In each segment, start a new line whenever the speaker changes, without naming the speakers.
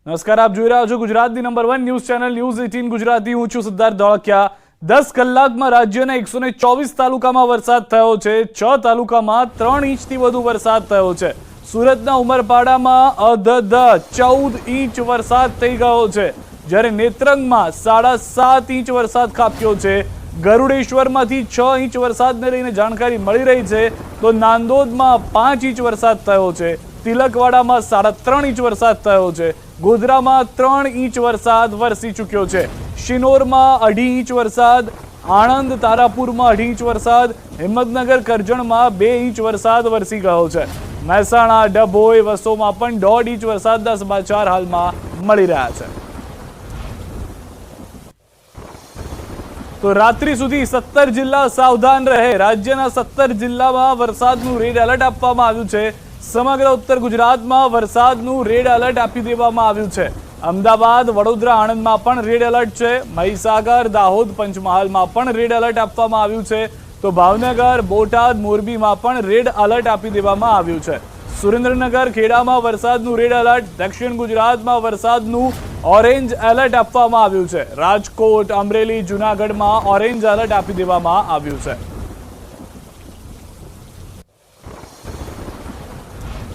નમસ્કાર, આપ જોઈ રહ્યા છો ગુજરાતની number 1 news channel news 18 Gujarati. હું છું સિદ્ધાર્થ ધોળકિયા। 10 કલાકમાં રાજ્યના 124 તાલુકામાં વરસાદ થયો છે। 6 તાલુકામાં 3 ઇંચથી વધુ વરસાદ થયો છે। સુરતના ઉમરપાડામાં અધધ 14 ઇંચ વરસાદ થઈ ગયો છે, જ્યારે નેત્રંગમાં 7.5 ઇંચ વરસાદ ખાબક્યો છે। ગરુડેશ્વરમાંથી 6 ઇંચ વરસાદને લઈને જાણકારી મળી રહી છે, તો નાંદોદમાં 5 ઇંચ વરસાદ થયો છે। તિલકવાડામાં 3.5 ઇંચ વરસાદ થયો છે। ગોધરામાં 3 ઇંચ વરસાદ વરસી ચૂક્યો છે। શિનોરમાં 2.5 ઇંચ વરસાદ, આણંદ તારાપુરમાં 2.5 ઇંચ વરસાદ, હિંમતનગર કરજણમાં 2 ઇંચ વરસાદ વરસી ગયો છે। મહેસાણા, ડભોઈ, વસોમાં પણ 1.5 ઇંચ વરસાદના સમાચાર હાલમાં મળી રહ્યા છે। તો રાત્રિ સુધી 17 જિલ્લા સાવધાન રહે। રાજ્યના 17 જિલ્લામાં વરસાદનું રેડ એલર્ટ આપવામાં આવ્યું છે। સમગ્ર ઉત્તર ગુજરાતમાં વરસાદનું રેડ એલર્ટ આપી દેવામાં આવ્યું છે। અમદાવાદ, વડોદરા, આણંદમાં પણ રેડ એલર્ટ છે। મહીસાગર, દાહોદ, પંચમહાલમાં પણ રેડ એલર્ટ આપવામાં આવ્યું છે। તો ભાવનગર, બોટાદ, મોરબીમાં પણ રેડ એલર્ટ આપી દેવામાં આવ્યું છે। સુરેન્દ્રનગર, ખેડામાં વરસાદનું રેડ એલર્ટ, દક્ષિણ ગુજરાતમાં વરસાદનું ઓરેન્જ એલર્ટ આપવામાં આવ્યું છે। રાજકોટ, અમરેલી, જૂનાગઢમાં ઓરેન્જ એલર્ટ આપી દેવામાં આવ્યું છે।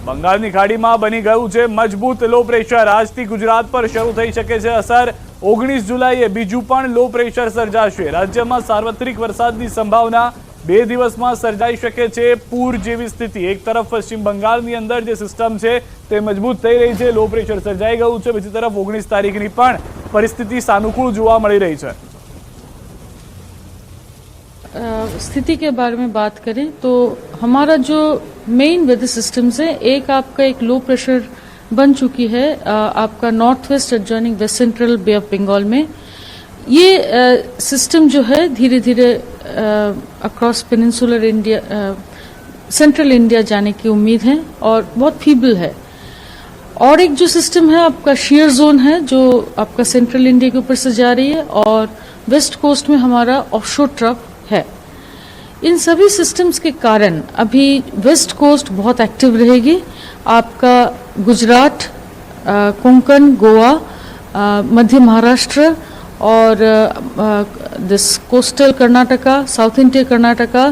બંગાળની ખાડીમાં બની ગયું છે મજબૂત લો પ્રેશર। આજથી ગુજરાત પર શરૂ થઈ શકે છે અસર। 19 જુલાઈએ બીજું પણ લો પ્રેશર સર્જાશે। રાજ્યમાં સાર્વત્રિક વરસાદની સંભાવના 2 દિવસમાં સર્જાઈ શકે છે પૂર જેવી સ્થિતિ। એક તરફ પશ્ચિમ બંગાળની અંદર જે સિસ્ટમ છે તે મજબૂત થઈ રહી છે, લો પ્રેશર સર્જાઈ ગયું છે। બીજી તરફ 19 તારીખની પણ પરિસ્થિતિ સાનુકूल જોવા મળી રહી છે।
स्थिति के बारे में बात करें तो हमारा जो मेन वेदर सिस्टम्स है, एक आपका एक लो प्रेशर बन चुकी है आपका north west adjoining west central bay of Bengal में। ये सिस्टम जो है धीरे धीरे across peninsular India central India जाने की उम्मीद है और बहुत फीबल है। और एक जो सिस्टम है आपका शेयर जोन है जो आपका सेंट्रल इंडिया के ऊपर से जा रही है और वेस्ट कोस्ट में हमारा ऑफशोर ट्रफ है। इन सभी सिस्टम्स के कारण अभी वेस्ट कोस्ट बहुत एक्टिव रहेगी। आपका गुजरात, कोंकण, गोवा, मध्य महाराष्ट्र और this coastal Karnataka, south India Karnataka,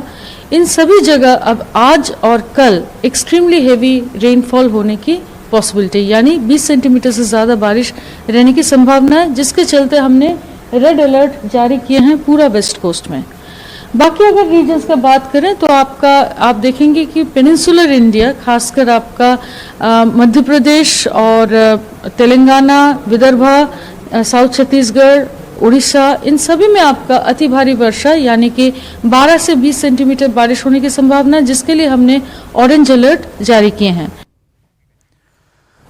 इन सभी जगह अब आज और कल एक्सट्रीमली हेवी रेनफॉल होने की पॉसिबिलिटी, यानी 20 सेंटीमीटर से ज़्यादा बारिश रहने की संभावना है, जिसके चलते हमने रेड अलर्ट जारी किए हैं पूरा वेस्ट कोस्ट में। बाकी अगर रीजन्स का बात करें तो आप देखेंगे कि पेनिनसुलर इंडिया, खासकर आपका मध्य प्रदेश और तेलंगाना, विदर्भा, साउथ छत्तीसगढ़, उड़ीसा, इन सभी में आपका अति भारी वर्षा यानी कि 12 से 20 सेंटीमीटर बारिश होने की संभावना है, जिसके लिए हमने ऑरेंज अलर्ट जारी किए हैं।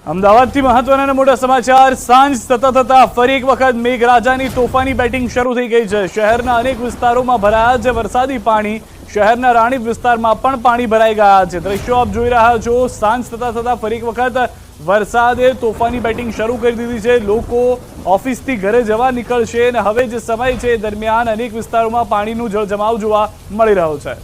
અમદાવાદથી મહત્વના અને મોટા સમાચાર। સાંજ થતા ફરી એક વખત મેઘરાજાની તોફાની બેટિંગ શરૂ થઈ ગઈ છે। શહેરના અનેક વિસ્તારોમાં ભરાયા છે વરસાદી પાણી। શહેરના રાણીપ વિસ્તારમાં પણ પાણી ભરાઈ ગયા છે। દ્રશ્યો આપ જોઈ રહ્યા છો। સાંજ થતા ફરી એક વખત વરસાદે તોફાની બેટિંગ શરૂ કરી દીધી છે। લોકો ઓફિસથી ઘરે જવા નીકળશે અને હવે જે સમય છે દરમિયાન અનેક વિસ્તારોમાં પાણીનું જળજમાવ જોવા મળી રહ્યો છે।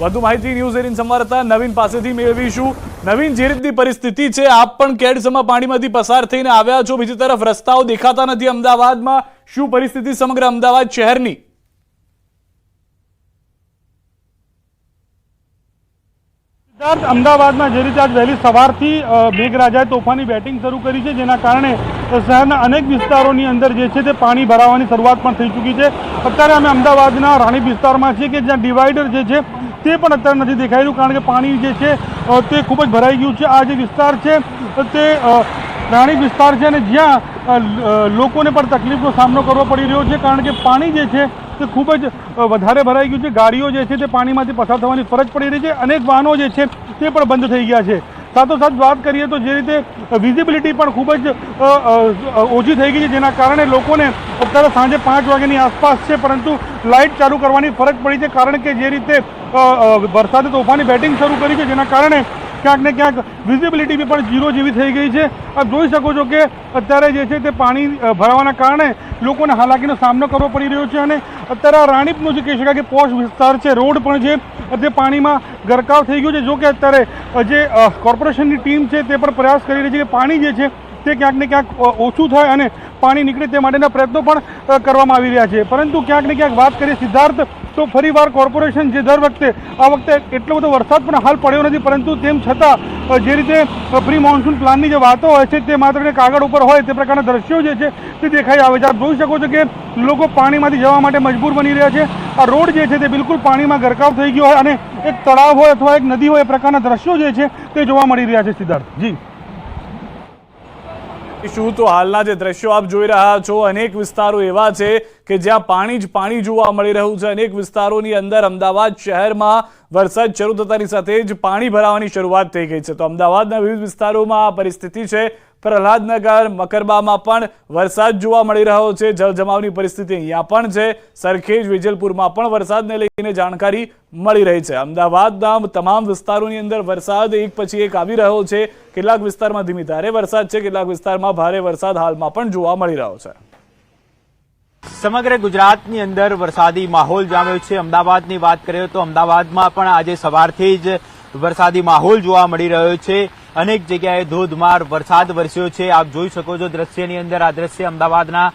વધુ માહિતી ન્યૂઝ 18 સંવાદદાતા નવીન પાસેથી મેળવીશું। નવીન, જે રીતની પરિસ્થિતિ છે, આપ પણ કેડસમાં પાણીમાંથી પસાર થઈને આવ્યા છો, બીજી તરફ રસ્તાઓ દેખાતા નથી અમદાવાદમાં, શું પરિસ્થિતિ સમગ્ર અમદાવાદ શહેરની?
અમદાવાદમાં જે રીતે આજ વહેલી સવારથી મેઘરાજાએ તોફાની બેટિંગ શરૂ કરી છે, જેના કારણે શહેરના અનેક વિસ્તારોની અંદર જે છે તે પાણી ભરાવાની શરૂઆત પણ થઈ ચૂકી છે। અત્યારે અમે અમદાવાદના રાણીપ વિસ્તારમાં છીએ કે જ્યાં ડિવાઈડર જે છે તે પણ અત્યારે નથી દેખાઈ રહ્યું, કારણ કે પાણી જે છે તે ખૂબ જ ભરાઈ ગયું છે। આ જે વિસ્તાર છે તે રાણીપ વિસ્તાર છે અને જ્યાં લોકોને પણ તકલીફનો સામનો કરવો પડી રહ્યો છે, કારણ કે પાણી જે છે તે ખૂબ જ વધારે ભરાઈ ગયું છે। ગાડીઓ જે છે તે પાણીમાંથી પસાર થવાની ફરજ પડી રહી છે। અનેક વાહનો જે છે તે પણ બંધ થઈ ગયા છે। સાથોસાથ વાત કરીએ તો જે રીતે વિઝિબિલિટી પણ ખૂબ જ ઓછી થઈ ગઈ છે, જેના કારણે લોકોને અત્યારે સાંજે 5 વાગ્યાની આસપાસ છે, પરંતુ લાઇટ ચાલુ કરવાની ફરજ પડી છે, કારણ કે જે રીતે વરસાદે તોફાની બેટિંગ શરૂ કરી છે, જેના કારણે ક્યાંક ને ક્યાંક વિઝિબિલિટી બી પણ 0 જેવી થઈ ગઈ છે। આપ જોઈ શકો છો કે અત્યારે જે છે તે પાણી ભરાવાના કારણે લોકોને હાલાકીનો સામનો કરવો પડી રહ્યો છે। અને અત્યારે રાણીપનો જે કહી શકાય કે પોશ વિસ્તાર છે, રોડ પણ છે તે પાણીમાં ગરકાવ થઈ ગયો છે। જો કે અત્યારે જે કોર્પોરેશનની ટીમ છે તે પણ પ્રયાસ કરી રહી છે કે પાણી જે છે તે ક્યાંક ને ક્યાંક ઓછું થાય અને પાણી નીકળે તે માટેના પ્રયત્નો પણ કરવામાં આવી રહ્યા છે. પરંતુ ક્યાંક ને ક્યાંક વાત કરીએ સિદ્ધાર્થ, તો ફરીવાર કોર્પોરેશન જે દર વખતે આ વખતે એટલો બધો વરસાદ પણ હાલ પડ્યો નથી, પરંતુ તેમ છતાં જે રીતે પ્રી મોન્સૂન પ્લાનની જે વાતો હોય છે તે માત્ર કાગળ ઉપર હોય તે પ્રકારના દ્રશ્યો જે છે તે દેખાઈ આવે છે. આપ જોઈ શકો છો કે લોકો પાણીમાંથી જવા માટે મજબૂર બની રહ્યા છે. આ રોડ જે છે તે બિલકુલ પાણીમાં ગરકાવ થઈ ગયો હોય અને એક તળાવ હોય અથવા એક નદી હોય એ પ્રકારના દ્રશ્યો જે છે તે જોવા મળી રહ્યા છે. સિદ્ધાર્થ જી
શું તો હાલના જે દ્રશ્યો આપ જોઈ રહ્યા છો, અનેક વિસ્તારો એવા છે કે જ્યાં પાણી જ પાણી જોવા મળી રહ્યું છે. અનેક વિસ્તારોની અંદર અમદાવાદ શહેરમાં વરસાદ શરૂ થતાની સાથે જ પાણી ભરાવાની શરૂઆત થઈ ગઈ છે. તો અમદાવાદના વિવિધ વિસ્તારોમાં આ પરિસ્થિતિ છે. પ્રહલાદનગર, મકરબામાં પણ વરસાદ જોવા મળી રહ્યો છે. જળજમાવની પરિસ્થિતિ અહીંયા પણ છે. સરખેજ, વેજલપુરમાં પણ વરસાદને લઈને જાણકારી મળી રહી છે. અમદાવાદના તમામ વિસ્તારોની અંદર વરસાદ એક પછી એક આવી રહ્યો છે. કેટલાક વિસ્તારમાં ધીમી ધારે વરસાદ છે, કેટલાક વિસ્તારમાં ભારે વરસાદ હાલમાં પણ જોવા મળી રહ્યો છે.
સમગ્ર ગુજરાતની અંદર વરસાદી માહોલ જામ્યો છે. અમદાવાદની વાત કરીએ તો અમદાવાદમાં પણ આજે સવારથી જ વરસાદી માહોલ જોવા મળી રહ્યો છે. અનેક જગ્યાએ ધોધમાર વરસાદ વરસ્યો છે. આપ જોઈ શકો છો દ્રશ્યની અંદર. આ દ્રશ્ય અમદાવાદના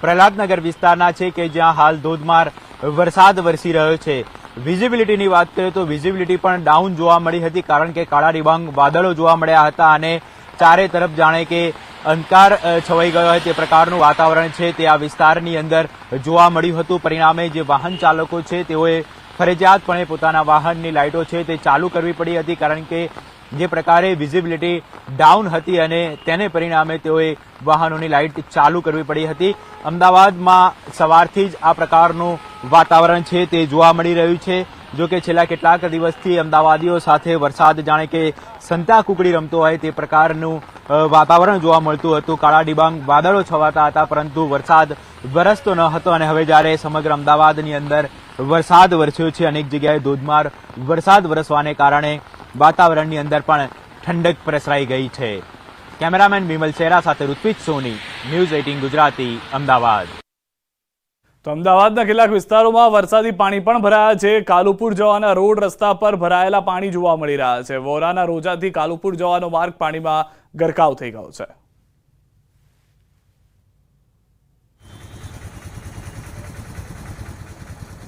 પ્રહલાદનગર વિસ્તારના છે કે જ્યાં હાલ ધોધમાર વરસાદ વરસી રહ્યો છે. વિઝિબિલિટીની વાત કરીએ તો વિઝિબિલિટી પણ ડાઉન જોવા મળી હતી, કારણ કે કાળા ડિબાંગ વાદળો જોવા મળ્યા હતા અને ચારે તરફ જાણે કે અંધકાર છવાઈ ગયો હોય તે પ્રકારનું વાતાવરણ છે તે આ વિસ્તારની અંદર જોવા મળ્યું હતું. પરિણામે જે વાહન ચાલકો છે તેઓએ ફરજિયાતપણે પોતાના વાહનની લાઇટો છે તે ચાલુ કરવી પડી હતી, કારણ કે જે પ્રકારે વિઝિબિલિટી ડાઉન હતી અને તેને પરિણામે તેઓએ વાહનોની લાઇટ ચાલુ કરવી પડી હતી. અમદાવાદમાં સવારથી જ આ પ્રકારનું વાતાવરણ છે તે જોવા મળી રહ્યું છે. જો કે છેલ્લા કેટલાક દિવસથી અમદાવાદીઓ સાથે વરસાદ જાણે કે સંતા કુકડી રમતો હોય તે પ્રકારનું વાતાવરણ જોવા મળતું હતું. કાળા ડિબાંગ વાદળો છવાતા હતા, પરંતુ વરસાદ વરસતો ન હતો અને હવે જ્યારે સમગ્ર અમદાવાદની અંદર વરસાદ વરસ્યો છે, અનેક જગ્યાએ ધોધમાર વરસાદ વરસવાને કારણે વાતાવરણની અંદર પણ ઠંડક પ્રસરાઈ ગઈ છે. કેમેરામેન વિમલ શેરા સાથે ઋત્વિજ સોની, ન્યૂઝ 18 ગુજરાતી, અમદાવાદ.
તો અમદાવાદના કેટલાક વિસ્તારોમાં વરસાદી પાણી પણ ભરાયા છે. કાલુપુર જવાના રોડ રસ્તા પર ભરાયેલા પાણી જોવા મળી રહ્યા છે. વોરાના રોજાથી કાલુપુર જવાનો માર્ગ પાણીમાં ગરકાવ થઈ ગયો છે.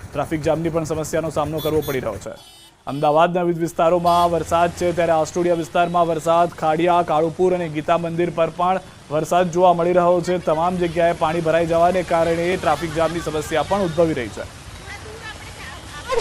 ટ્રાફિક જામની પણ સમસ્યાનો સામનો કરવો પડી રહ્યો છે. અમદાવાદના વિવિધ વિસ્તારોમાં વરસાદ છે, ત્યારે આસ્ટોડિયા વિસ્તારમાં વરસાદ, ખાડિયા, કાળુપુર અને ગીતા મંદિર પર પણ વરસાદ જોવા મળી રહ્યો છે. તમામ જગ્યાએ પાણી ભરાઈ જવાને કારણે ટ્રાફિક જામની સમસ્યા પણ ઉદ્ભવી રહી છે.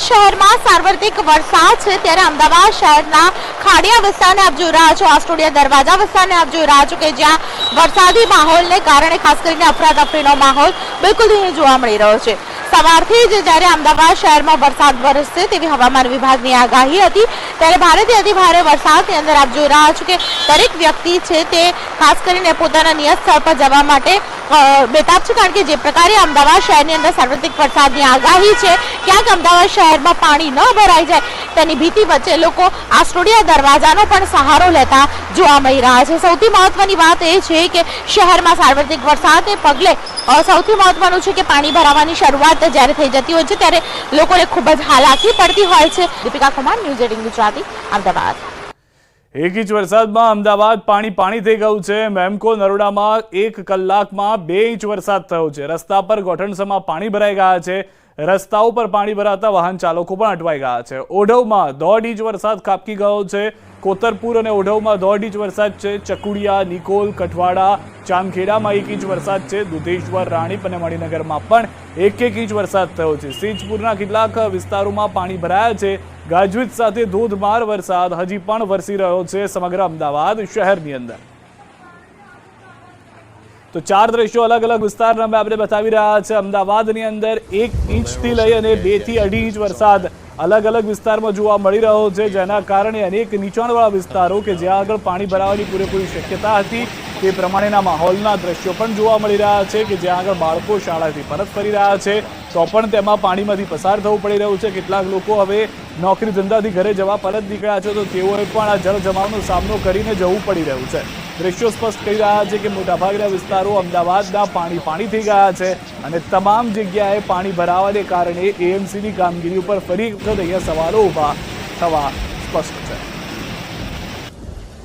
શહેરમાં સાર્વત્રિક વરસાદ છે, ત્યારે અમદાવાદ શહેરના ખાડિયા વિસ્તારને આપ જોઈ રહ્યા છો, આસ્ટોડિયા દરવાજા વિસ્તારને આપ જોઈ રહ્યા છો કે જ્યાં વરસાદી માહોલને કારણે ખાસ કરીને અફરાતફરીનો માહોલ બિલકુલ અહીં જોવા મળી રહ્યો છે. સવારથી જ જ્યારે અમદાવાદ શહેરમાં વરસાદ વરસશે તેવી હવામાન વિભાગની આગાહી હતી, ત્યારે ભારેથી અતિ ભારે વરસાદની અંદર આપ જોઈ રહ્યા છો કે દરેક વ્યક્તિ છે તે ખાસ કરીને પોતાના નિયત સ્થળ પર જવા માટે બેતાબ છે, કારણ કે જે પ્રકારે અમદાવાદ શહેરની અંદર સાર્વત્રિક વરસાદની આગાહી છે, ક્યાંક અમદાવાદ શહેરમાં પાણી ન ભરાઈ જાય તેની ભીતિ વચ્ચે લોકો આસ્ટોડિયા દરવાજાનો પણ સહારો લેતા જોવા મળી રહ્યા છે. સૌથી મહત્વની વાત એ છે કે શહેરમાં સાર્વત્રિક વરસાદને પગલે સૌથી મહત્વનું છે કે પાણી ભરાવાની શરૂઆત જ્યારે થઈ જતી હોય છે ત્યારે લોકોને ખૂબ જ હાલાકી પડતી હોય છે. દીપિકા કુમાર, ન્યૂઝ 18 ગુજરાતી, અમદાવાદ.
1 ઇંચ વરસાદમાં અમદાવાદ પાણી થઈ ગયું છે. મેમકો નરોડામાં 1 કલાકમાં 2 ઇંચ વરસાદ થયો છે. રસ્તા પર ગોઠણસમાં પાણી ભરાઈ ગયા છે. રસ્તાઓ પર પાણી ભરાતા વાહન ચાલકો પણ અટવાઈ ગયા છે. ઓઢવમાં 1.5 ઇંચ વરસાદ ખાબકી ગયો છે. કોતરપુર અને ઓઢવમાં 1.5 ઇંચ વરસાદ છે. ચકુડિયા, નિકોલ, કઠવાડા, ચાંદખેડામાં 1 ઇંચ વરસાદ છે. દુધેશ્વર, રાણીપ અને મણિનગરમાં પણ 1 ઇંચ વરસાદ થયો છે. સિંચપુરના કેટલાક વિસ્તારોમાં પાણી ભરાયા છે. ગાજવીજ સાથે ધોધમાર વરસાદ હજી પણ વરસી રહ્યો છે સમગ્ર અમદાવાદ શહેરની અંદર. તો 4 દ્રશ્યો અલગ અલગ વિસ્તારના અમે આપણે બતાવી રહ્યા છે. અમદાવાદની અંદર 1 ઇંચથી લઈ અને 2 થી 2.5 ઇંચ વરસાદ અલગ અલગ વિસ્તારમાં જોવા મળી રહ્યો છે, જેના કારણે અનેક નીચાણવાળા વિસ્તારો કે જ્યાં આગળ પાણી ભરાવાની પૂરેપૂરી શક્યતા હતી તે પ્રમાણેના માહોલના દ્રશ્યો પણ જોવા મળી રહ્યા છે કે જ્યાં આગળ બાળકો શાળાથી પરત ફરી રહ્યા છે તો પણ તેમાં પાણીમાંથી પસાર થવું પડી રહ્યું છે. કેટલાક લોકો હવે નોકરી ધંધાથી ઘરે જવા પરત નીકળ્યા છે તો તેઓએ પણ આ જળ જમાવનો સામનો કરીને જવું પડી રહ્યું છે. દ્રશ્યો સ્પષ્ટ કરી રહ્યા છે કે મોટાભાગના વિસ્તારો અમદાવાદના પાણી થઈ ગયા છે અને તમામ જગ્યાએ પાણી ભરાવાને કારણે એએમસીની કામગીરી ઉપર ફરી વખત અહીંયા સવાલો ઊભા થવા સ્પષ્ટ છે.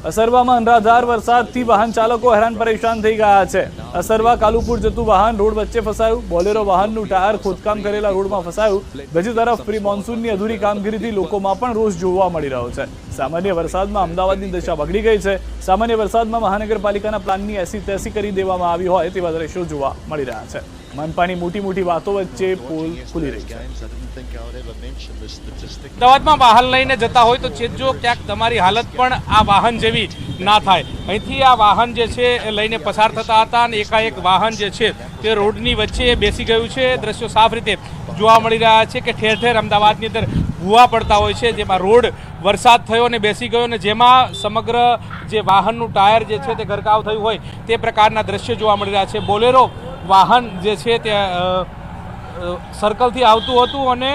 અસરવામાં અનરાધાર વરસાદથી વાહન ચાલકો હેરાન પરેશાન થઈ ગયા છે. અસરવા કાલુપુર જતું વાહન રોડ વચ્ચે ફસાયું. બોલેરો વાહનનું ટાયર ખોદકામ કરેલા રોડમાં ફસાયું. બીજી તરફ પ્રી મોન્સૂનની અધૂરી કામગીરીથી લોકોમાં પણ રોષ જોવા મળી રહ્યો છે. સામાન્ય વરસાદમાં અમદાવાદની દશા બગડી ગઈ છે. સામાન્ય વરસાદમાં મહાનગરપાલિકાના પ્લાનની એસી તેસી કરી દેવામાં આવી હોય તેવા દ્રશ્યો જોવા મળી રહ્યા છે. મનપાની મોટી વાતો વચ્ચે પોલ ખુલી રહી છે.
અમદાવાદમાં વાહન લઈને જતા હોય તો ચેતજો, ક્યાંક તમારી હાલત પણ આ વાહન જેવી ના થાય. અહીંથી આ વાહન જે છે એ લઈને પસાર થતા હતા અને એકાએક વાહન જે છે તે રોડની વચ્ચે બેસી ગયું છે. દ્રશ્યો સાફ રીતે જોવા મળી રહ્યા છે કે ઠેર ઠેર અમદાવાદની અંદર ભૂવા પડતા હોય છે, જેમાં રોડ વરસાદ થયો અને બેસી ગયો અને જેમાં સમગ્ર જે વાહનનું ટાયર જે છે તે ગરકાવ થયું હોય તે પ્રકારના દ્રશ્યો જોવા મળી રહ્યા છે. બોલેરો વાહન જે છે તે સર્કલથી આવતું હતું અને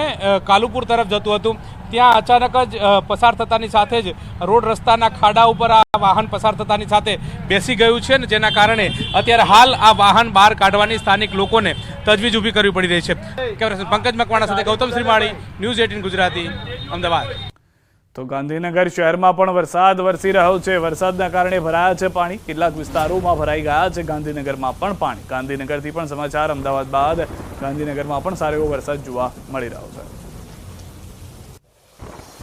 કાલુપુર તરફ જતું હતું. ત્યાં અચાનક જ પસાર થતાની સાથે જ રોડ રસ્તાના ખાડા ઉપર આ વાહન પસાર થતાની સાથે બેસી ગયું છે ને જેના કારણે અત્યારે હાલ આ વાહન બહાર કાઢવાની સ્થાનિક લોકોને તજવીજ ઊભી કરવી પડી રહી છે. પંકજ મકવાણા સાથે ગૌતમ શ્રીમાળી, ન્યૂઝ 18 ગુજરાતી, અમદાવાદ.
તો ગાંધીનગર શહેરમાં પણ વરસાદ વરસી રહ્યો છે. વરસાદના કારણે ભરાયા છે પાણી. કેટલાક વિસ્તારોમાં ભરાઈ ગયા છે. ગાંધીનગરમાં પણ પાણી. ગાંધીનગરથી પણ સમાચાર. અમદાવાદ બાદ ગાંધીનગરમાં પણ સારો એવો વરસાદ જોવા મળી રહ્યો છે.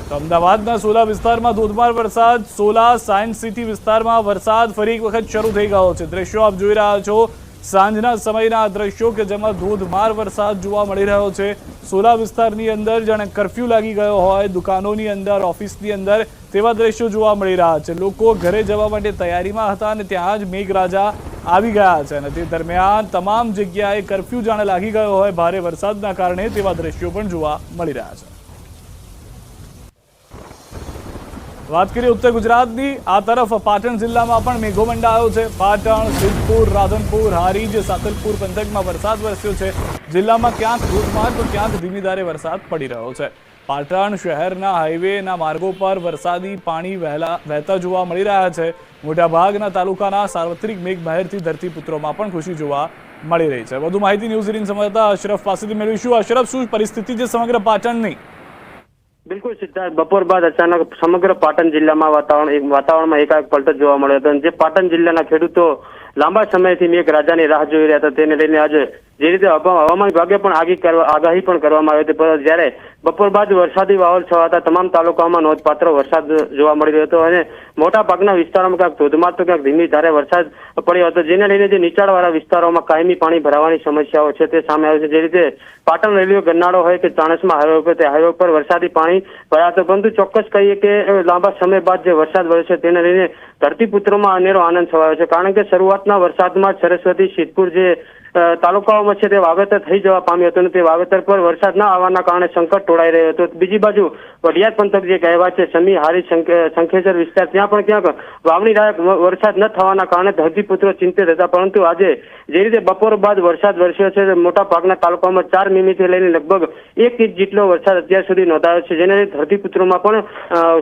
તો અમદાવાદના સોલા વિસ્તારમાં ધોધમાર વરસાદ. સોલા સાયન્સ સિટી વિસ્તારમાં વરસાદ ફરી એક વખત શરૂ થઈ ગયો છે. દ્રશ્યો આપ જોઈ રહ્યા છો. સાંજના સમયના દ્રશ્યો કે જેમાં ધોધમાર વરસાદ જોવા મળી રહ્યો છે. સોલા વિસ્તારની અંદર જાણે કરફ્યુ લાગી ગયો હોય, દુકાનોની અંદર, ઓફિસની અંદર તેવા દ્રશ્યો જોવા મળી રહ્યા છે. લોકો ઘરે જવા માટે તૈયારીમાં હતા અને ત્યાં જ મેઘરાજા આવી ગયા છે અને તે દરમિયાન તમામ જગ્યાએ કરફ્યુ જાણે લાગી ગયો હોય ભારે વરસાદના કારણે તેવા દ્રશ્યો પણ જોવા મળી રહ્યા છે. વાત કરીએ ઉત્તર ગુજરાતની. આ તરફ પાટણ જિલ્લામાં પણ મેઘો મંડાયો છે. પાટણ, સિદ્ધપુર, રાધનપુર, હારીજ, સાતલપુર પંથકમાં વરસાદ વરસ્યો છે. જિલ્લામાં ક્યાંક ધોધમાર તો ક્યાંક ધીમી ધારે વરસાદ પડી રહ્યો છે. પાટણ શહેરના હાઈવેના માર્ગો પર વરસાદી પાણી વહેતા જોવા મળી રહ્યા છે. મોટાભાગના તાલુકાના સાર્વત્રિક મેઘમહેરથી ધરતીપુત્રોમાં પણ ખુશી જોવા મળી રહી છે. વધુ માહિતી ન્યૂઝ 18 સંવાદદાતા અશરફ પાસેથી મેળવીશું. અશરફ, શું પરિસ્થિતિ છે સમગ્ર પાટણની?
બિલકુલ સિદ્ધાર્થ, બપોર બાદ અચાનક સમગ્ર પાટણ જિલ્લામાં વાતાવરણમાં એકાએક પલટો જોવા મળ્યો હતો. જે પાટણ જિલ્લાના ખેડૂતો લાંબા સમયથી મેઘરાજાની રાહ જોઈ રહ્યા હતા તેને લઈને આજે જે રીતે હવામાન વિભાગે પણ આગાહી પણ કરવામાં આવી હતી, પરંતુ જ્યારે બપોર બાદ વરસાદી માહોલ છવાતા તમામ તાલુકાઓમાં નોંધપાત્ર વરસાદ જોવા મળી રહ્યો હતો અને મોટા ભાગના વિસ્તારોમાં ક્યાંક ધોધમાર તો ક્યાંક ધીમી ધારે વરસાદ પડ્યો હતો, જેને લઈને જે નીચાણવાળા વિસ્તારોમાં કાયમી પાણી ભરાવાની સમસ્યાઓ છે તે સામે આવી છે. જે રીતે પાટણ રેલવે ગરનાળો હોય કે ચાણસ્મા હાઈવે ઉપર, તે હાઈવે પર વરસાદી પાણી ભરાયા હતા, પરંતુ ચોક્કસ કહીએ કે લાંબા સમય બાદ જે વરસાદ વરસ્યો છે તેને લઈને ધરતીપુત્રોમાં અનેરો આનંદ છવાયો છે. કારણ કે શરૂઆતના વરસાદમાં સરસ્વતી, સિદ્ધપુર જે તાલુકાઓમાં છે તે વાવેતર થઈ જવા પામ્યું હતું અને તે વાવેતર પર વરસાદ ના આવવાના કારણે સંકટ ટોળાઈ રહ્યો હતો. બીજી બાજુ વડિયાદ પંથક જે કહેવાય છે, સમી, હારી, શંખેશ્વર વિસ્તાર, ત્યાં પણ ક્યાંક વાવણી લાયક વરસાદ ન થવાના કારણે ધરતીપુત્રો ચિંતિત હતા. પરંતુ આજે જે રીતે બપોર બાદ વરસાદ વરસ્યો છે, મોટા ભાગના તાલુકામાં 4 મીમીથી લઈને લગભગ 1 ઇંચ જેટલો વરસાદ અત્યાર સુધી નોંધાયો છે, જેને લીધે ધરતીપુત્રોમાં પણ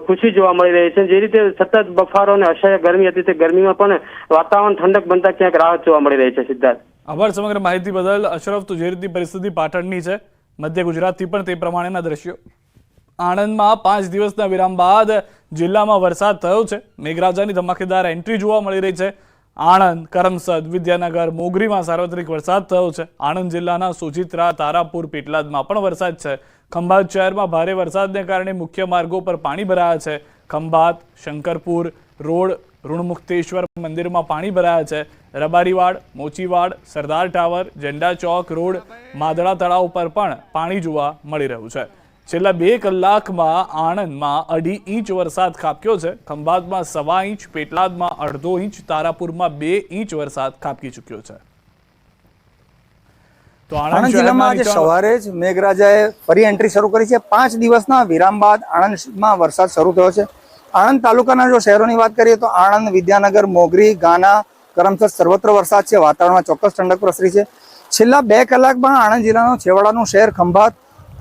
ખુશી જોવા મળી રહી છે. જે રીતે સતત બફારો અને અસહ્ય ગરમી હતી, તે ગરમીમાં પણ વાતાવરણ ઠંડક બનતા ક્યાંક રાહત જોવા મળી રહી છે. સિદ્ધાર્થ,
આભાર સમગ્ર માહિતી બદલ અશરફ. તો જે રીતની પરિસ્થિતિ પાટણની છે, મધ્ય ગુજરાતથી પણ તે પ્રમાણેના દ્રશ્યો. આણંદમાં 5 દિવસના વિરામ બાદ જિલ્લામાં વરસાદ થયો છે. મેઘરાજાની ધમાકેદાર એન્ટ્રી જોવા મળી રહી છે. આણંદ, કરમસદ, વિદ્યાનગર, મોગરીમાં સાર્વત્રિક વરસાદ થયો છે. આણંદ જિલ્લાના સોજિત્રા, તારાપુર, પેટલાદમાં પણ વરસાદ છે. ખંભાત શહેરમાં ભારે વરસાદને કારણે મુખ્ય માર્ગો પર પાણી ભરાયા છે. ખંભાત, શંકરપુર રોડ, ઋણમુક્તેશ્વર મંદિરમાં પાણી ભરાયા છે. રબારીવાડ, મોચીવાડ, સરદાર ટાવર, ઝંડા ચોક રોડ, માદળા તળાવ પર પણ પાણી જોવા મળી રહ્યું છે. છેલ્લા 2 કલાકમાં આણંદમાં 2.5 ઇંચ વરસાદ ખાબક્યો છે. ખંભાતમાં 1.25 ઇંચ, પેટલાદમાં 1.5 ઇંચ, તારાપુરમાં 2 ઇંચ વરસાદ ખાબકી ચૂક્યો છે. તો
આણંદ જિલ્લામાં આજે સવારે જ મેઘરાજાએ ફરી એન્ટ્રી શરૂ કરી છે. 5 દિવસના વિરામ બાદ આણંદમાં વરસાદ શરૂ થયો છે. આણંદ તાલુકાના જો શહેરોની વાત કરીએ તો આણંદ, વિદ્યાનગર, મોગરી, ગાના, કરમસદ સર્વત્ર વરસાદ છે. વાતાવરણમાં ચોક્કસ ઠંડક પ્રસરી છે. છેલ્લા 2 કલાકમાં આણંદ જિલ્લાનું છેવાડાનું શહેર ખંભાત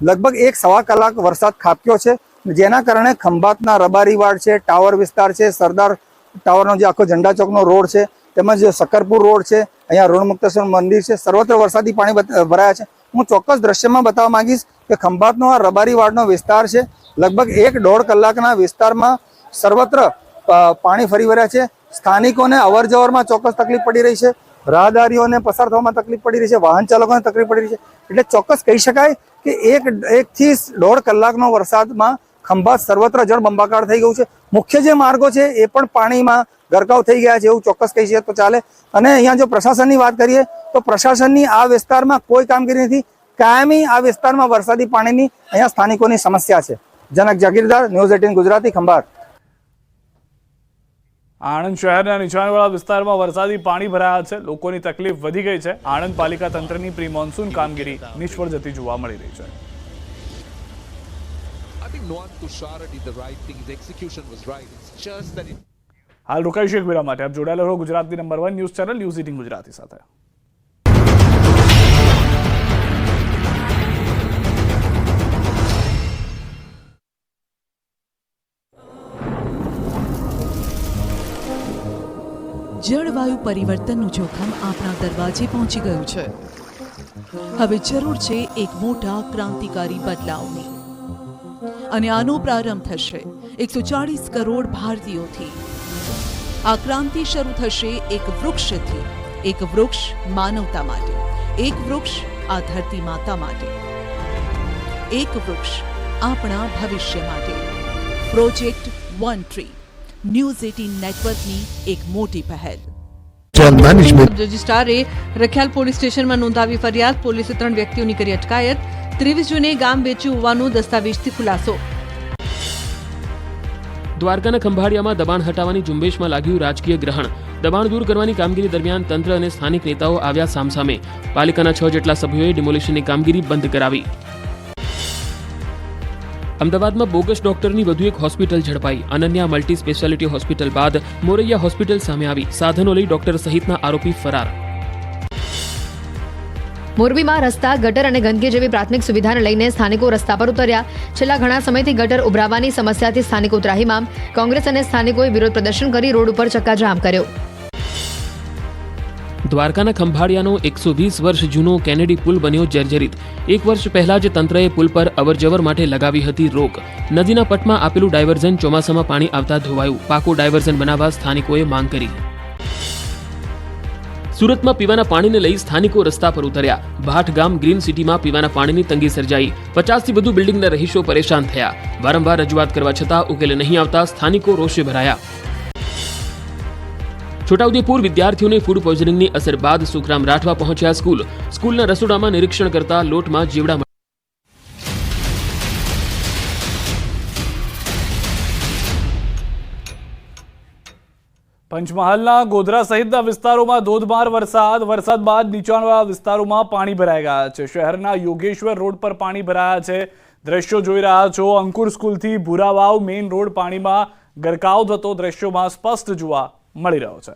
લગભગ 1-1.25 કલાક વરસાદ ખાબક્યો છે, જેના કારણે ખંભાતના રબારીવાડ છે, ટાવર વિસ્તાર છે, સરદાર ટાવરનો જે આખો ઝંડા ચોકનો રોડ છે, તેમજ શકરપુર રોડ છે, અહીંયા ઋણમુક્તેશ્વર મંદિર છે, સર્વત્ર વરસાદી પાણી ભરાયા છે. હું ચોક્કસ દ્રશ્યમાં બતાવવા માંગીશ કે ખંભાતનો આ રબારીવાડનો વિસ્તાર છે, લગભગ 1-1.5 કલાકના વિસ્તારમાં સર્વત્ર પાણી ફરી વળ્યા છે. સ્થાનિકોને અવર જવરમાં ચોક્કસ તકલીફ પડી રહી છે, રાહદારીઓને પસાર થવામાં તકલીફ પડી રહી છે, વાહન ચાલકોને તકલીફ પડી રહી છે. એટલે ચોક્કસ કહી શકાય કે 1 થી 1.5 કલાકનો વરસાદમાં ખંભાત સર્વત્ર જળબંબાકાર થઈ ગયું છે. મુખ્ય જે માર્ગો છે એ પણ પાણીમાં ગરકાવ થઈ ગયા છે એવું ચોક્કસ કહી શકીએ તો ચાલે. અને અહીંયા જો પ્રશાસનની વાત કરીએ તો પ્રશાસનની આ વિસ્તારમાં કોઈ કામગીરી નથી. કાયમી આ વિસ્તારમાં વરસાદી પાણીની અહીંયા સ્થાનિકોની સમસ્યા છે. જનક જાગીરદાર, ન્યૂઝ 18 ગુજરાતી, ખંભાત.
આણંદ શહેરના નીચાણવાળા વિસ્તારમાં વરસાદી પાણી ભરાયા છે. લોકોની તકલીફ વધી ગઈ છે. આણંદ પાલિકા તંત્રની પ્રી મોન્સૂન કામગીરી નિષ્ફળ જતી જોવા મળી રહી છે. હાલ રોકાઈશું એક વેળા માટે. આપ જોડાયેલા રહો ગુજરાતની number 1 news channel news 18 Gujarati સાથે.
જળવાયુ પરિવર્તનનું જોખમ આપણા દરવાજે પહોંચી ગયું છે. હવે જરૂર છે એક મોટા ક્રાંતિકારી બદલાવની, અને આનો પ્રારંભ થશે 140 કરોડ ભારતીયોથી. આ ક્રાંતિ શરૂ થશે એક વૃક્ષથી. એક વૃક્ષ માનવતા માટે, એક વૃક્ષ આ ધરતી માતા માટે, એક વૃક્ષ આપણા ભવિષ્ય માટે. પ્રોજેક્ટ વન ટ્રી, ન્યૂઝ 18 નેટવર્કની એક મોટી પહેલ.
રજિસ્ટ્રારે રખિયાલ પોલીસ સ્ટેશનમાં નોંધાવી ફરિયાદ. પોલીસે 3 વ્યક્તિઓની કરી અટકાયત. 23 જૂને ગામ વેચ્યું હોવાનો દસ્તાવેજથી ખુલાસો.
દ્વારકાના ખંભાળિયામાં દબાણ હટાવવાની ઝુંબેશમાં લાગ્યું રાજકીય ગ્રહણ. દબાણ દૂર કરવાની કામગીરી દરમિયાન તંત્ર અને સ્થાનિક નેતાઓ આવ્યા સામસામે. પાલિકાના 6 જેટલા સભ્યોએ ડિમોલિશનની કામગીરી બંધ કરાવી. અમદાવાદમાં બોગસ ડોક્ટરની વધુ એક હોસ્પિટલ ઝડપાઈ. અનન્યા મલ્ટી સ્પેશિયાલિટી હોસ્પિટલ બાદ મોરૈયા હોસ્પિટલ સામે આવી. સાધનો લઈ ડોક્ટર સહિતના આરોપી ફરાર.
મોરબીમાં રસ્તા, ગટર અને ગંદકી જેવી પ્રાથમિક સુવિધાને લઈને સ્થાનિકો રસ્તા પર ઉતર્યા. છેલ્લા ઘણા સમયથી ગટર ઉભરાવાની સમસ્યાથી સ્થાનિકો ત્રાહિમામ. કોંગ્રેસ અને સ્થાનિકોએ વિરોધ પ્રદર્શન કરી રોડ ઉપર ચક્કાજામ કર્યો.
દ્વારકાના ખંભાળિયાનો 120 વર્ષ જૂનો કેનેડી પુલ બન્યો જર્જરિત. 1 વર્ષ પહેલા જ તંત્રએ પુલ પર અવરજવર માટે લગાવી હતી રોક. નદીના પટમાં આપેલું ડાયવર્ઝન ચોમાસામાં પાણી આવતા ધોવાયું. પાકું ડાયવર્ઝન બનાવવા સ્થાનિકોએ માંગ કરી. સુરતમાં પીવાના પાણીને લઈ સ્થાનિકો રસ્તા પર ઉતર્યા. ભાટ ગામ ગ્રીન સિટીમાં પીવાના પાણીની તંગી સર્જાઈ. 50 થી વધુ બિલ્ડિંગના રહીશો પરેશાન થયા. વારંવાર રજૂઆત કરવા છતાં ઉકેલ નહીં આવતા સ્થાનિકો રોષે ભરાયા. છોટાઉદેપુર વિદ્યાર્થીઓને ફૂડ પોઈઝનિંગની અસર બાદ સુખરામ રાઠવા પહોંચ્યા સ્કૂલ. સ્કૂલના રસોડામાં નિરીક્ષણ કરતા લોટમાં જીવડા.
પંચમહાલના ગોધરા સહિતના વિસ્તારોમાં ધોધમાર વરસાદ બાદ નીચાણવાળા વિસ્તારોમાં પાણી ભરાઈ ગયા છે. શહેરના યોગેશ્વર રોડ પર પાણી ભરાયા છે. દ્રશ્યો જોઈ રહ્યા છો. અંકુર સ્કૂલથી ભૂરાવાવ મેઇન રોડ પાણીમાં ગરકાવ થતો દ્રશ્યોમાં સ્પષ્ટ જોવા મળી રહ્યો છે.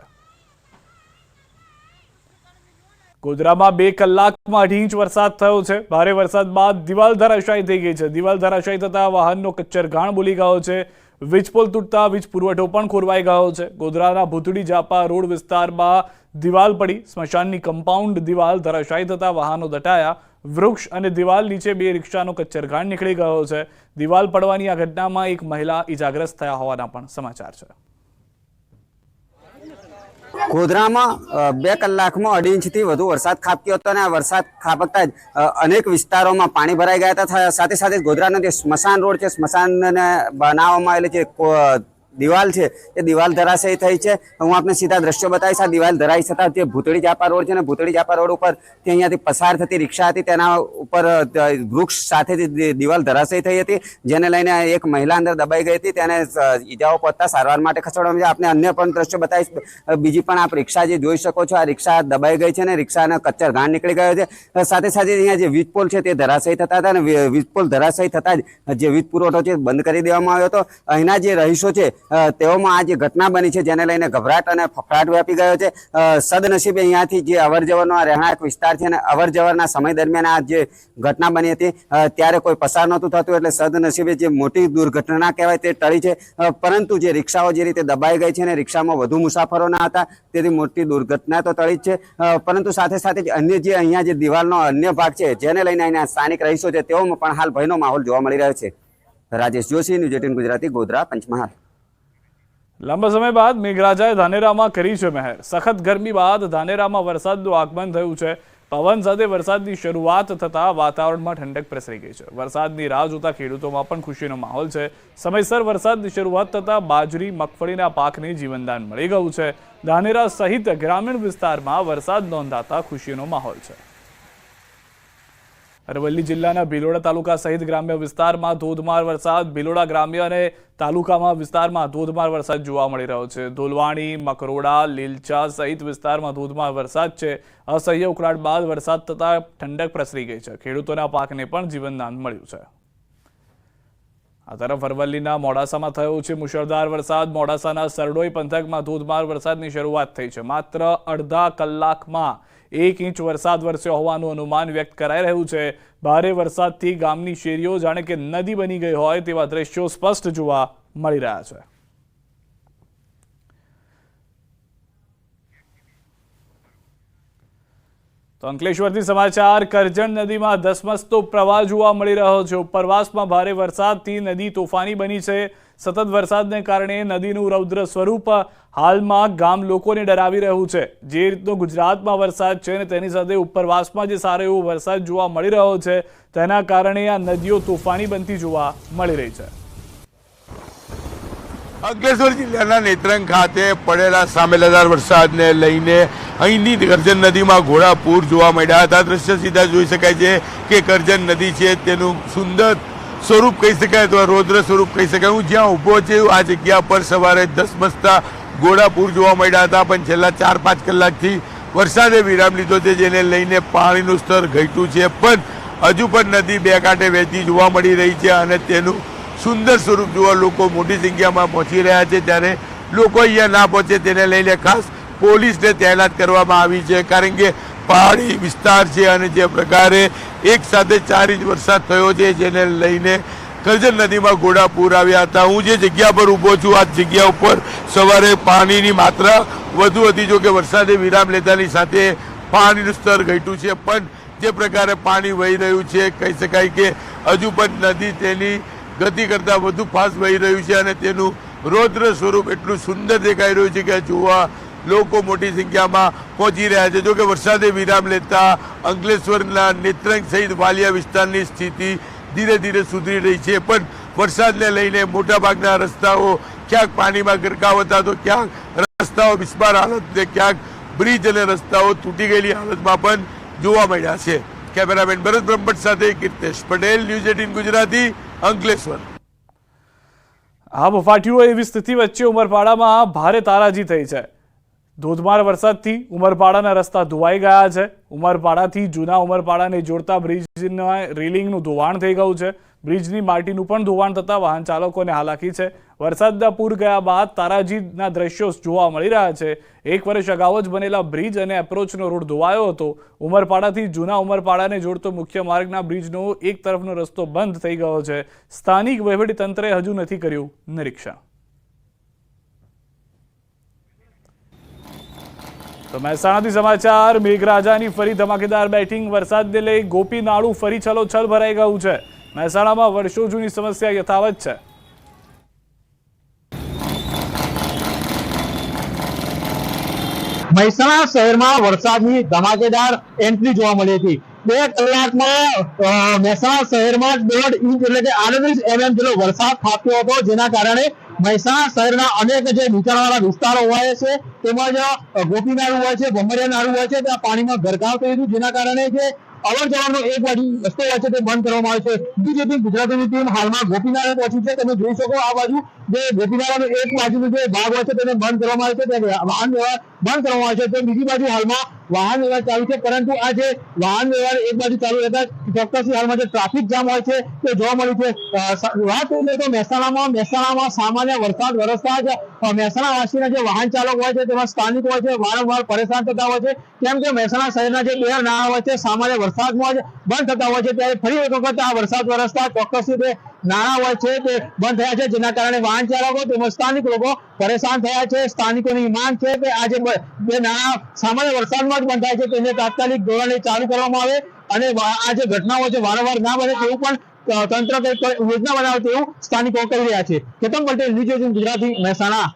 ગોધરામાં 2 કલાકમાં 2.5 ઇંચ વરસાદ થયો છે. ભારે વરસાદ બાદ દિવાલ ધરાશાયી થઈ ગઈ છે. દિવાલ ધરાશાયી થતા વાહનનો કચ્ચરઘાણ બોલી ગયો છે. વીજપોલ તૂટતા વીજ પુરવઠો પણ ખોરવાઈ ગયો છે. ગોધરાના ભૂતડી જાપા રોડ વિસ્તારમાં દિવાલ પડી. સ્મશાનની કમ્પાઉન્ડ દિવાલ ધરાશાયી થતા વાહનો દટાયા. વૃક્ષ અને દિવાલ નીચે 2 રિક્ષાનો કચ્ચરઘાણ નીકળી ગયો છે. દિવાલ પડવાની આ ઘટનામાં એક મહિલા ઇજાગ્રસ્ત થયા હોવાના પણ સમાચાર છે.
ગોધરામાં 2 કલાકમાં 2.5 ઇંચથી વધુ વરસાદ ખાબક્યો હતો અને આ વરસાદ ખાબકતા જ અનેક વિસ્તારોમાં પાણી ભરાઈ ગયા હતા. સાથે સાથે ગોધરાનો જે સ્મશાન રોડ છે, સ્મશાનને બનાવવામાં આવેલી જે દિવાલ છે એ દિવાલ ધરાશયી થઈ છે. હું આપને સીધા દ્રશ્યો બતાવીશ. આ દિવાલ ધરાઈ છતાં જે ભૂતળી જાપા રોડ છે ને, ભૂતળી જાપા રોડ ઉપર અહીંયાથી પસાર થતી રિક્ષા હતી, તેના ઉપર વૃક્ષ સાથે દિવાલ ધરાશયી થઈ હતી, જેને લઈને એક મહિલા અંદર દબાઈ ગઈ હતી. તેને ઈજાઓ પહોંચતા સારવાર માટે ખસેડવામાં આપને અન્ય પણ દ્રશ્યો બતાવીશ. બીજી પણ આપ રિક્ષા જે જોઈ શકો છો, આ રિક્ષા દબાઈ ગઈ છે અને રિક્ષાને કચ્ચરઘાણ નીકળી ગયો છે. સાથે સાથે અહીંયા જે વીજ પોલ છે તે ધરાશયી થતા હતા અને વીજ પોલ ધરાશયી થતા જ જે વીજ પુરવઠો છે બંધ કરી દેવામાં આવ્યો હતો. અહીંના જે રહીશો છે તેઓમાં આ જે ઘટના બની છે જેને લઈને ગભરાટ અને ફફડાટ વ્યાપી ગયો છે. સદનસીબે અહીંયાથી જે અવરજવરનો આ રહેણાંક વિસ્તાર છે અને અવરજવરના સમય દરમિયાન આ જે ઘટના બની હતી ત્યારે કોઈ પસાર નહોતું થતું, એટલે સદનસીબે જે મોટી દુર્ઘટના કહેવાય તે ટળી છે. પરંતુ જે રિક્ષાઓ જે રીતે દબાઈ ગઈ છે અને રિક્ષામાં વધુ મુસાફરો ના હતા તેથી મોટી દુર્ઘટના તો ટળી જ છે. પરંતુ સાથે સાથે અન્ય જે અહીંયા જે દિવાલનો અન્ય ભાગ છે જેને લઈને અહીંયા સ્થાનિક રહીશો છે તેઓમાં પણ હાલ ભયનો માહોલ જોવા મળી રહ્યો છે. રાજેશ જોશી, ન્યૂઝ 18 ગુજરાતી, ગોધરા, પંચમહાલ.
લાંબા સમય બાદ મેઘરાજાએ ધાનેરામાં કરી છે મહેર. સખત ગરમી બાદ ધાનેરામાં વરસાદનું આગમન થયું છે. પવન સાથે વરસાદની શરૂઆત થતાં વાતાવરણમાં ઠંડક પ્રસરી ગઈ છે. વરસાદની રાહ જોતા ખેડૂતોમાં પણ ખુશીનો માહોલ છે. સમયસર વરસાદની શરૂઆત થતાં બાજરી, મગફળીના પાકને જીવનદાન મળી ગયું છે. ધાનેરા સહિત ગ્રામીણ વિસ્તારમાં વરસાદ નોંધાતા ખુશીનો માહોલ છે. અરવલ્લી જિલ્લાના ભિલોડા તાલુકા સહિત ગ્રામ્ય વિસ્તારમાં ધોધમાર વરસાદ. ભિલોડા ગ્રામ્ય અને તાલુકામાં વિસ્તારમાં ધોધમાર વરસાદ જોવા મળી રહ્યો છે. ધોલવાણી, મકરોડા, લીલચા સહિત વિસ્તારમાં ધોધમાર વરસાદ છે. અસહ્ય ઉકળાટ બાદ વરસાદ થતાં ઠંડક પ્રસરી ગઈ છે. ખેડૂતોના પાકને પણ જીવનદાન મળ્યું છે. આ તરફ અરવલ્લીના મોડાસામાં થયો છે મુશળધાર વરસાદ. મોડાસાના સરડોઈ પંથકમાં ધોધમાર વરસાદની શરૂઆત થઈ છે. માત્ર અડધા કલાકમાં 1 ઇંચ વરસાદ વરસ્યો હોવાનું અનુમાન વ્યક્ત કરાઈ રહ્યું છે. ભારે વરસાદથી ગામની શેરીઓ જાણે કે નદી બની ગઈ હોય તેવા દ્રશ્યો સ્પષ્ટ જોવા મળી રહ્યા છે. તો અંકલેશ્વરથી સમાચાર. કરજણ નદીમાં ધસમસતો પ્રવાહ જોવા મળી રહ્યો છે. ઉપરવાસમાં ભારે વરસાદથી નદી તોફાની બની છે. સતત વરસાદને કારણે નદીનું રૌદ્ર સ્વરૂપ હાલમાં ગામ લોકોને ડરાવી રહ્યું છે. જે રીતનો ગુજરાતમાં વરસાદ છે અને તેની સાથે ઉપરવાસમાં જે સારો એવો વરસાદ જોવા મળી રહ્યો છે તેના કારણે આ નદીઓ તોફાની બનતી જોવા મળી રહી છે.
અંકલેશ્વર જિલ્લાના નેત્રંગ ખાતે પડેલા સામેલદાર વરસાદને લઈને અહીંની કરજણ નદીમાં ઘોડાપૂર જોવા મળ્યા હતા. દ્રશ્ય સીધા જોઈ શકાય છે કે કરજણ નદી છે તેનું સુંદર સ્વરૂપ કહી શકાય અથવા રૌદ્ર સ્વરૂપ કહી શકાય. હું જ્યાં ઊભો છું આ જગ્યા પર સવારે ધસમસતા ઘોડાપૂર જોવા મળ્યા હતા, પણ છેલ્લા 4-5 કલાકથી વરસાદે વિરામ લીધો છે, જેને લઈને પાણીનું સ્તર ઘટ્યું છે. પણ હજુ પણ નદી બે કાંઠે વહેતી જોવા મળી રહી છે અને તેનું સુંદર સ્વરૂપ જોવા લોકો મોટી સંખ્યામાં પહોંચી રહ્યા છે. ત્યારે લોકો અહીંયા ના પહોંચે તેને લઈને ખાસ પોલીસને તૈનાત કરવામાં આવી છે, કારણ કે પહાડી વિસ્તાર છે અને જે પ્રકારે એક સાથે 4 ઇંચ વરસાદ થયો છે જેને લઈને કરજણ નદીમાં ઘોડાપૂર આવ્યા હતા. હું જે જગ્યા પર ઊભો છું આ જગ્યા ઉપર સવારે પાણીની માત્રા વધુ હતી, જો કે વરસાદે વિરામ લેતાની સાથે પાણીનું સ્તર ઘટ્યું છે. પણ જે પ્રકારે પાણી વહી રહ્યું છે કહી શકાય કે હજુ પણ નદી તેની ગતિ કરતાં વધુ ફાસ્ટ વહી રહ્યું છે અને તેનું રૌદ્ર સ્વરૂપ એટલું સુંદર દેખાઈ રહ્યું છે કે જોવા લોકો મોટી સંખ્યામાં પહોંચી રહ્યા છે. જો કે વરસાદે વિરામ લેતા અંકલેશ્વરના નેત્રંગ સહિત વાલિયા વિસ્તારની સ્થિતિ ધીરે ધીરે સુધરી રહી છે. પણ વરસાદને લઈને મોટાભાગના રસ્તાઓ ક્યાંક પાણીમાં ગરકાવ હતા, તો ક્યાંક રસ્તાઓ બિસ્માર હાલત ને ક્યાંક બ્રિજ અને રસ્તાઓ તૂટી ગયેલી હાલતમાં પણ જોવા મળ્યા છે. કેમેરામેન ભરત બ્રહ્મભટ્ટ સાથે કીર્તેશ પટેલ, ન્યૂઝ 18 ગુજરાતી, અંકલેશ્વર.
આ બફાટીઓ એવી સ્થિતિ વચ્ચે ઉમરપાડામાં ભારે તારાજી થઈ છે. ધોધમાર વરસાદથી ઉમરપાડાના રસ્તા ધોવાઈ ગયા છે. ઉમરપાડાથી જૂના ઉમરપાડાને જોડતા બ્રિજના રેલિંગનું ધોવાણ થઈ ગયું છે. બ્રિજની માટીનું પણ ધોવાણ થતાં વાહન ચાલકોને હાલાકી છે. વરસાદના પૂર ગયા બાદ તારાજીના દ્રશ્યો જોવા મળી રહ્યા છે. 1 વર્ષ અગાઉ જ બનેલા બ્રિજ અને એપ્રોચનો રોડ ધોવાયો હતો. ઉમરપાડાથી જૂના ઉમરપાડાને જોડતો મુખ્ય માર્ગના બ્રિજનો એક તરફનો રસ્તો બંધ થઈ ગયો છે. સ્થાનિક વહીવટીતંત્રે હજુ નથી કર્યું નિરીક્ષણ. તો મહેસાણાથી સમાચાર. મેઘરાજાની ફરી ધમાકેદાર બેટિંગ. વરસાદને લઈ ગોપી નાળું ફરી છલોછલ ભરાઈ ગયું છે. મહેસાણામાં વર્ષો જૂની સમસ્યા યથાવત છે.
મહેસાણા શહેરમાં વરસાદની ધમાકેદાર એન્ટ્રી જોવા મળી હતી. 2 કલાકમાં મહેસાણા શહેરમાં 1.5 ઇંચ એટલે કે 38 mm જેટલો વરસાદ ખાબક્યો હતો, જેના કારણે મહેસાણા શહેરના અનેક જે નીચાણવાળા વિસ્તારો હોય છે તેમજ ગોપી નાળું હોય છે, ભમરિયા નાળું હોય છે, ત્યાં પાણીમાં ગરકાવ થયું હતું, જેના કારણે જે અવર જવરનો એક બાજુ રસ્તો હોય છે તે બંધ કરવામાં આવે છે. બીજી ટીમ ગુજરાતીની ટીમ હાલમાં ગોપીનાળા પહોંચી છે. તમે જોઈ શકો આ બાજુ જે ગોપીનાળાનો એક બાજુનો જે ભાગ હોય છે તેને બંધ કરવામાં આવે છે, ત્યાં વાહન વ્યવહાર બંધ કરવામાં આવે છે. તો બીજી બાજુ હાલમાં વાહન વ્યવહાર ચાલુ છે, પરંતુ આ જે વાહન વ્યવહાર એક બાજુ ચાલુ રહેતા ચોક્કસથી હાલમાં જે ટ્રાફિક જામ હોય છે તે જોવા મળ્યું છે. વાત કરીએ તો મહેસાણામાં સામાન્ય વરસાદ વરસતા જ મહેસાણા વાસીના જે વાહન ચાલકો હોય છે તેમાં સ્થાનિક હોય છે વારંવાર પરેશાન થતા હોય છે, કેમ કે મહેસાણા શહેરના જે 2 નાળા હોય છે સામાન્ય વરસાદમાં જ બંધ થતા હોય છે. ત્યારે ફરી એક વખત આ વરસાદ વરસતા ચોક્કસથી તે નાળા હોય છે તે બંધ થયા છે, જેના કારણે વાહન ચાલકો તેમજ સ્થાનિક લોકો પરેશાન થયા છે. સ્થાનિકોની માંગ છે કે આ જે 2 નાળા સામાન્ય વરસાદમાં જ બંધ થાય છે તેને તાત્કાલિક ધોરણે ચાલુ કરવામાં આવે અને આ જે ઘટનાઓ છે વારંવાર ના બને તેવું પણ તંત્ર કંઈક યોજના બનાવે તેવું સ્થાનિકો કહી રહ્યા છે. કેતન પટેલ, ન્યૂઝ 18 ગુજરાતી, મહેસાણા.